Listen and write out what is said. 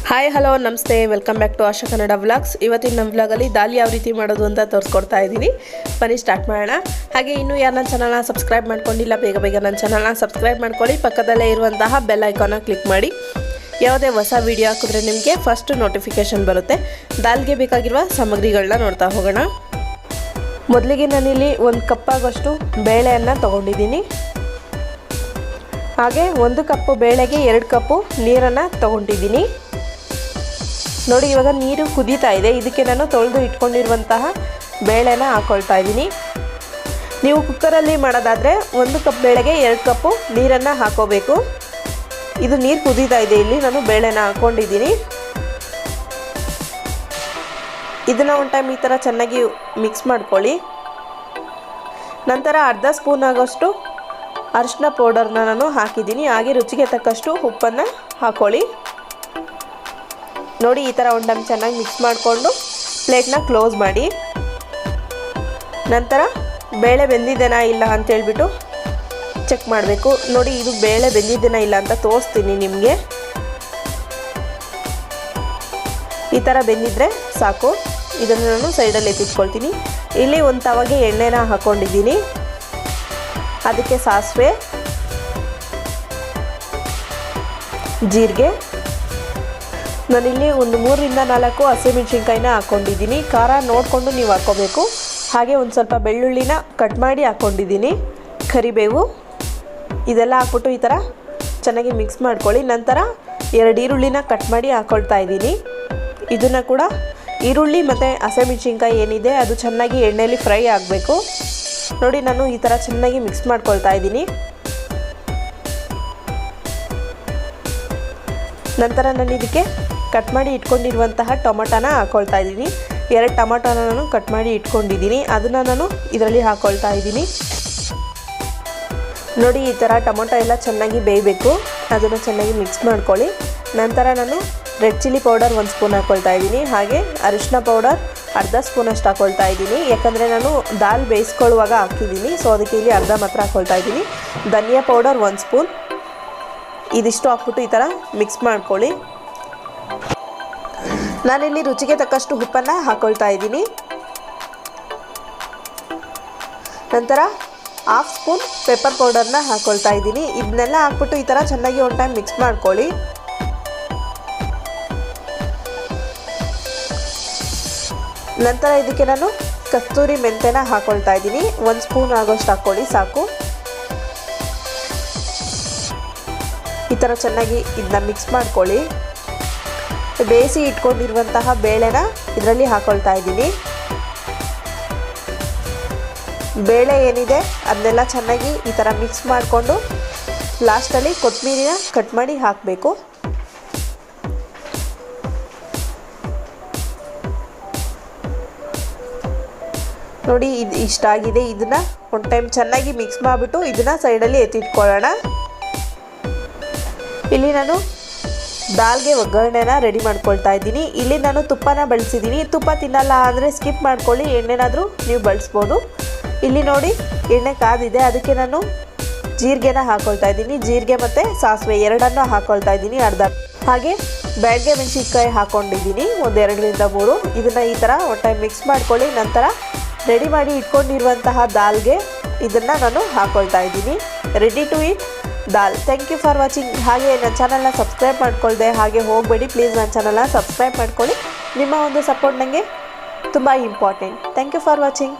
Hi hello ನಮಸ್ತೆ, welcome back to Asha Kannada vlogs. ಇವತ್ತಿನ ನಮ್ಮ ವ್ಲಾಗಲ್ಲಿ ದಾಲ್ ಯಾವ ರೀತಿ ಮಾಡೋದು ಅಂತ ತೋರಿಸ್ಕೊಡ್ತಾ ಇದ್ದೀನಿ. ಬನ್ನಿ ಸ್ಟಾರ್ಟ್ ಮಾಡೋಣ. ಹಾಗೆ ಇನ್ನೂ ಯಾರು ನನ್ನ ಚಾನಲ್ನ ಸಬ್ಸ್ಕ್ರೈಬ್ ಮಾಡ್ಕೊಂಡಿಲ್ಲ ಬೇಗ ನನ್ನ ಚಾನಲ್ನ ಸಬ್ಸ್ಕ್ರೈಬ್ ಮಾಡ್ಕೊಳ್ಳಿ. ಪಕ್ಕದಲ್ಲೇ ಇರುವಂತಹ ಬೆಲ್ ಐಕಾನ್ನ ಕ್ಲಿಕ್ ಮಾಡಿ. ಯಾವುದೇ ಹೊಸ ವೀಡಿಯೋ ಹಾಕಿದ್ರೆ ನಿಮಗೆ ಫಸ್ಟ್ ನೋಟಿಫಿಕೇಷನ್ ಬರುತ್ತೆ. ದಾಲ್ಗೆ ಬೇಕಾಗಿರುವ ಸಾಮಗ್ರಿಗಳನ್ನ ನೋಡ್ತಾ ಹೋಗೋಣ. ಮೊದಲಿಗೆ ನಾನಿಲ್ಲಿ 1 ಕಪ್ ಆಗೋಷ್ಟು ಬೇಳೆಯನ್ನು ತೊಗೊಂಡಿದ್ದೀನಿ. ಹಾಗೆ 1 ಕಪ್ಪು ಬೇಳೆಗೆ 2 ಕಪ್ಪು ನೀರನ್ನು ತೊಗೊಂಡಿದ್ದೀನಿ. ನೋಡಿ, ಇವಾಗ ನೀರು ಕುದೀತಾ ಇದೆ. ಇದಕ್ಕೆ ನಾನು ತೊಳೆದು ಇಟ್ಕೊಂಡಿರುವಂತಹ ಬೇಳೆನ ಹಾಕ್ಕೊಳ್ತಾ ಇದ್ದೀನಿ. ನೀವು ಕುಕ್ಕರಲ್ಲಿ ಮಾಡೋದಾದರೆ 1 ಕಪ್ ಬೇಳೆಗೆ 2 ಕಪ್ಪು ನೀರನ್ನು ಹಾಕೋಬೇಕು. ಇದು ನೀರು ಕುದೀತಾ ಇದೆ. ಇಲ್ಲಿ ನಾನು ಬೇಳೆನ ಹಾಕ್ಕೊಂಡಿದ್ದೀನಿ. ಇದನ್ನು ಒಂದು ಟೈಮ್ ಈ ಥರ ಚೆನ್ನಾಗಿ ಮಿಕ್ಸ್ ಮಾಡ್ಕೊಳ್ಳಿ. ನಂತರ ಅರ್ಧ ಸ್ಪೂನ್ ಆಗೋಷ್ಟು ಅರಿಶಿನ ಪೌಡರ್ನ ನಾನು ಹಾಕಿದ್ದೀನಿ. ಹಾಗೆ ರುಚಿಗೆ ತಕ್ಕಷ್ಟು ಉಪ್ಪನ್ನು ಹಾಕ್ಕೊಳ್ಳಿ. ನೋಡಿ, ಈ ಥರ ಒಂದು ಟೈಮ್ ಚೆನ್ನಾಗಿ ಮಿಕ್ಸ್ ಮಾಡಿಕೊಂಡು ಪ್ಲೇಟ್ನ ಕ್ಲೋಸ್ ಮಾಡಿ. ನಂತರ ಬೇಳೆ ಬೆಂದಿದೆನಾ ಇಲ್ಲ ಅಂತೇಳ್ಬಿಟ್ಟು ಚೆಕ್ ಮಾಡಬೇಕು. ನೋಡಿ, ಇದು ಬೇಳೆ ಬೆಂದಿದೆನಾ ಇಲ್ಲ ಅಂತ ತೋರಿಸ್ತೀನಿ ನಿಮಗೆ. ಈ ಥರ ಬೆಂದಿದ್ರೆ ಸಾಕು. ಇದನ್ನು ನಾನು ಸೈಡಲ್ಲಿ ಎತ್ತಿಟ್ಕೊಳ್ತೀನಿ. ಇಲ್ಲಿ ಒಂದು ತವಾಗೆ ಎಣ್ಣೆನ ಹಾಕ್ಕೊಂಡಿದ್ದೀನಿ. ಅದಕ್ಕೆ ಸಾಸಿವೆ, ಜೀರಿಗೆ, ನಾನಿಲ್ಲಿ ಒಂದು 3 ರಿಂದ 4 ಹಸಿಮೆಣಸಿನ್ಕಾಯಿನ ಹಾಕ್ಕೊಂಡಿದ್ದೀನಿ. ಖಾರ ನೋಡಿಕೊಂಡು ನೀವು ಹಾಕ್ಕೋಬೇಕು. ಹಾಗೆ ಒಂದು ಸ್ವಲ್ಪ ಬೆಳ್ಳುಳ್ಳಿನ ಕಟ್ ಮಾಡಿ ಹಾಕ್ಕೊಂಡಿದ್ದೀನಿ. ಕರಿಬೇವು, ಇದೆಲ್ಲ ಹಾಕ್ಬಿಟ್ಟು ಈ ಥರ ಚೆನ್ನಾಗಿ ಮಿಕ್ಸ್ ಮಾಡ್ಕೊಳ್ಳಿ. ನಂತರ 2 ಈರುಳ್ಳಿನ ಕಟ್ ಮಾಡಿ ಹಾಕ್ಕೊಳ್ತಾ ಇದ್ದೀನಿ. ಇದನ್ನು ಕೂಡ ಈರುಳ್ಳಿ ಮತ್ತು ಹಸಿಮೆಣಸಿನ್ಕಾಯಿ ಏನಿದೆ ಅದು ಚೆನ್ನಾಗಿ ಎಣ್ಣೆಯಲ್ಲಿ ಫ್ರೈ ಆಗಬೇಕು. ನೋಡಿ, ನಾನು ಈ ಥರ ಚೆನ್ನಾಗಿ ಮಿಕ್ಸ್ ಮಾಡ್ಕೊಳ್ತಾ ಇದ್ದೀನಿ. ನಂತರ ನಾನು ಇದಕ್ಕೆ ಕಟ್ ಮಾಡಿ ಇಟ್ಕೊಂಡಿರುವಂತಹ ಟೊಮೊಟೊನ ಹಾಕ್ಕೊಳ್ತಾ ಇದ್ದೀನಿ. 2 ಟೊಮೊಟೊನ ನಾನು ಕಟ್ ಮಾಡಿ ಇಟ್ಕೊಂಡಿದ್ದೀನಿ. ಅದನ್ನು ನಾನು ಇದರಲ್ಲಿ ಹಾಕ್ಕೊಳ್ತಾ ಇದ್ದೀನಿ. ನೋಡಿ, ಈ ಥರ ಟೊಮೊಟೊ ಎಲ್ಲ ಚೆನ್ನಾಗಿ ಬೇಯಬೇಕು. ಅದನ್ನು ಚೆನ್ನಾಗಿ ಮಿಕ್ಸ್ ಮಾಡ್ಕೊಳ್ಳಿ. ನಂತರ ನಾನು ರೆಡ್ ಚಿಲ್ಲಿ ಪೌಡರ್ 1 ಸ್ಪೂನ್ ಹಾಕ್ಕೊಳ್ತಾ ಇದ್ದೀನಿ. ಹಾಗೆ ಅರಿಶಿನ ಪೌಡರ್ ಅರ್ಧ ಸ್ಪೂನಷ್ಟು ಹಾಕ್ಕೊಳ್ತಾ ಇದ್ದೀನಿ. ಯಾಕಂದರೆ ನಾನು ದಾಲ್ ಬೇಯಿಸ್ಕೊಳ್ಳುವಾಗ ಹಾಕಿದ್ದೀನಿ, ಸೊ ಅದಕ್ಕೆ ಇಲ್ಲಿ ಅರ್ಧ ಮಾತ್ರ ಹಾಕ್ಕೊಳ್ತಾ ಇದ್ದೀನಿ. ಧನಿಯಾ ಪೌಡರ್ 1 ಸ್ಪೂನ್. ಇದಿಷ್ಟು ಹಾಕ್ಬಿಟ್ಟು ಈ ಥರ ಮಿಕ್ಸ್ ಮಾಡ್ಕೊಳ್ಳಿ. ನಾನಿಲ್ಲಿ ರುಚಿಗೆ ತಕ್ಕಷ್ಟು ಉಪ್ಪನ್ನು ಹಾಕ್ಕೊಳ್ತಾ ಇದ್ದೀನಿ. ನಂತರ 1/2 ಸ್ಪೂನ್ ಪೆಪ್ಪರ್ ಪೌಡರ್ನ ಹಾಕ್ಕೊಳ್ತಾ ಇದ್ದೀನಿ. ಇದನ್ನೆಲ್ಲ ಹಾಕ್ಬಿಟ್ಟು ಈ ಥರ ಚೆನ್ನಾಗಿ ಒಂದು ಟೈಮ್ ಮಿಕ್ಸ್ ಮಾಡ್ಕೊಳ್ಳಿ. ನಂತರ ಇದಕ್ಕೆ ನಾನು ಕಸ್ತೂರಿ ಮೆಂತ್ಯನ ಹಾಕ್ಕೊಳ್ತಾ ಇದ್ದೀನಿ. 1 ಸ್ಪೂನ್ ಆಗೋಷ್ಟು ಹಾಕ್ಕೊಳ್ಳಿ, ಸಾಕು. ಈ ಥರ ಚೆನ್ನಾಗಿ ಇದನ್ನ ಮಿಕ್ಸ್ ಮಾಡ್ಕೊಳ್ಳಿ. ಬೇಯಿಸಿ ಇಟ್ಕೊಂಡಿರುವಂತಹ ಬೇಳೆನ ಇದರಲ್ಲಿ ಹಾಕ್ಕೊಳ್ತಾ ಇದ್ದೀನಿ. ಬೇಳೆ ಏನಿದೆ ಅದನ್ನೆಲ್ಲ ಚೆನ್ನಾಗಿ ಈ ಥರ ಮಿಕ್ಸ್ ಮಾಡಿಕೊಂಡು ಲಾಸ್ಟಲ್ಲಿ ಕೊತ್ತಂಬರಿನ ಕಟ್ ಮಾಡಿ ಹಾಕಬೇಕು. ನೋಡಿ, ಇದು ಇಷ್ಟಾಗಿದೆ. ಇದನ್ನು ಒಂದು ಟೈಮ್ ಚೆನ್ನಾಗಿ ಮಿಕ್ಸ್ ಮಾಡಿಬಿಟ್ಟು ಇದನ್ನು ಸೈಡಲ್ಲಿ ಎತ್ತಿಟ್ಕೊಳ್ಳೋಣ. ಇಲ್ಲಿ ನಾನು ದಾಲ್ಗೆ ಒಗ್ಗರಣೆನ ರೆಡಿ ಮಾಡ್ಕೊಳ್ತಾ ಇದ್ದೀನಿ. ಇಲ್ಲಿ ನಾನು ತುಪ್ಪನ ಬಳಸಿದ್ದೀನಿ. ತುಪ್ಪ ತಿನ್ನಲ್ಲ ಅಂದರೆ ಸ್ಕಿಪ್ ಮಾಡ್ಕೊಳ್ಳಿ, ಎಣ್ಣೆನಾದರೂ ನೀವು ಬಳಸ್ಬೋದು. ಇಲ್ಲಿ ನೋಡಿ, ಎಣ್ಣೆ ಕಾದಿದೆ. ಅದಕ್ಕೆ ನಾನು ಜೀರಿಗೆನ ಹಾಕ್ಕೊಳ್ತಾ ಇದ್ದೀನಿ. ಜೀರಿಗೆ ಮತ್ತು ಸಾಸಿವೆ ಎರಡನ್ನೂ ಹಾಕ್ಕೊಳ್ತಾ ಇದ್ದೀನಿ, ಅರ್ಧ. ಹಾಗೆ ಬ್ಯಾಡಗೆ ಮೆಣಸಿನ್ಕಾಯಿ ಹಾಕ್ಕೊಂಡಿದ್ದೀನಿ, ಒಂದು 2 ರಿಂದ 3. ಇದನ್ನು ಈ ಥರ ಒಂದು ಟೈಮ್ ಮಿಕ್ಸ್ ಮಾಡ್ಕೊಳ್ಳಿ. ನಂತರ ರೆಡಿ ಮಾಡಿ ಇಟ್ಕೊಂಡಿರುವಂತಹ ದಾಲ್ಗೆ ಇದನ್ನು ನಾನು ಹಾಕ್ಕೊಳ್ತಾ ಇದ್ದೀನಿ. Ready to eat dal. Thank you for watching. ಹಾಗೆ ನನ್ನ ಚಾನಲ್ನ ಸಬ್ಸ್ಕ್ರೈಬ್ ಮಾಡ್ಕೊಳ್ದೆ ಹಾಗೆ ಹೋಗಬೇಡಿ. ಪ್ಲೀಸ್ ನನ್ನ ಚಾನಲ್ನ ಸಬ್ಸ್ಕ್ರೈಬ್ ಮಾಡ್ಕೊಳ್ಳಿ. ನಿಮ್ಮ ಒಂದು ಸಪೋರ್ಟ್ ನನಗೆ ತುಂಬ important. Thank you for watching.